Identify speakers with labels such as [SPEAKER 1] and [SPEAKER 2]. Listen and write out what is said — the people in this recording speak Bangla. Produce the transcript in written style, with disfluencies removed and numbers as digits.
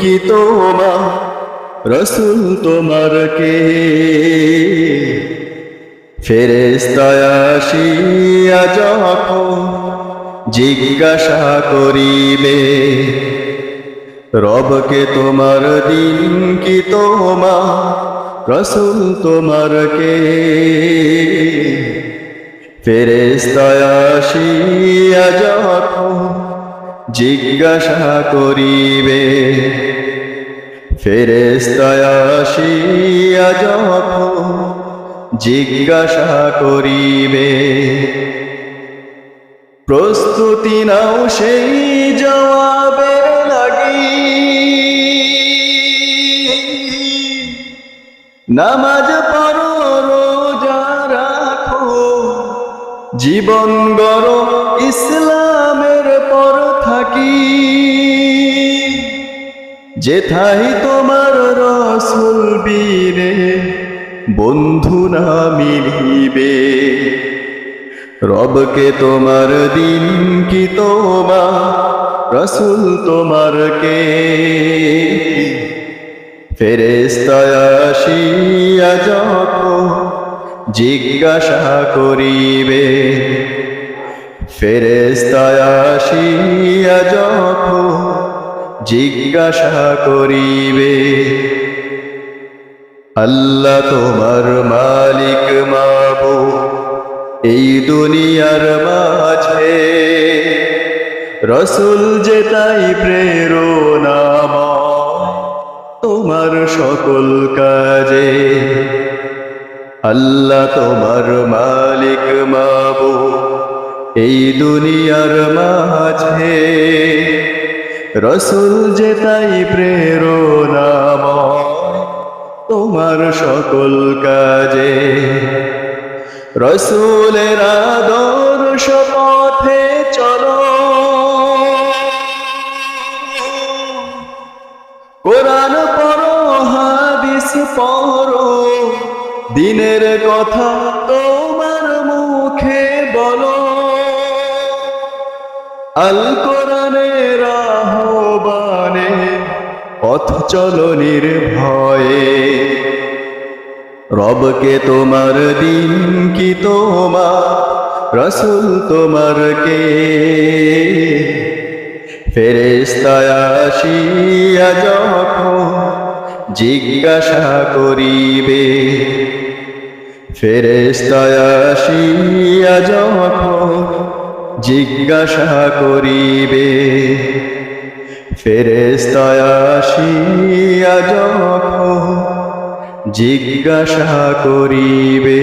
[SPEAKER 1] কি তোমার রসুল তোমার কে? ফেরেশতায় আসিয়া যখন জিজ্ঞাসা করিবে, রবকে তোমার দিন কি তোমার রসুল তোমার কে? ফেরেশতায় আসিয়া যখন জিজ্ঞাসা করিবে, ফেরেশতায় আসিয়া যখন জিজ্ঞাসা করিবে, প্রস্তুতি নাও সেই জবাবের লাগি। নামাজ পড়ো, রোজা রাখো, জীবন গড়ো ইসলামের পর থাকি। যেথায় তোমার রসুল বীরে বন্ধু না মিলিবে, রবকে তোমার দিন কি তোমার রসুল তোমার কে? ফেরেশতায় আসিয়া যখন জিজ্ঞাসা করিবে, ফেরেশতায় আসিয়া যখন জিজ্ঞাসা করিবে, আল্লাহ তোমার মালিক মাবুদ এই দুনিয়ার মাঝে, রসুল যে তাই প্রেরণাময় তোমার সকল কাজে। আল্লাহ তোমার মালিক মাবুদ এই দুনিয়ার মাঝে, রসুল যে তাই প্রেরণাময় তোমার সকল কাজে। রসুলের আদর্শ পথে চলো, কোরআন পড়ো, হাদিস পড়ো, দিনের কথা তোমার মুখে বলো। আল কোরআনের আহ্বানে পথ চলো নির্ভয়ে, রবকে তোমার দিন কি তোমার রসুল তোমার কে? ফেরেশতায় আসিয়া যখন জিজ্ঞাসা করিবে, ফেরেশতায় আসিয়া যখন জিজ্ঞাসা করিবে, ফেরেশতায় আসিয়া যখন জিজ্ঞাসা করিবে।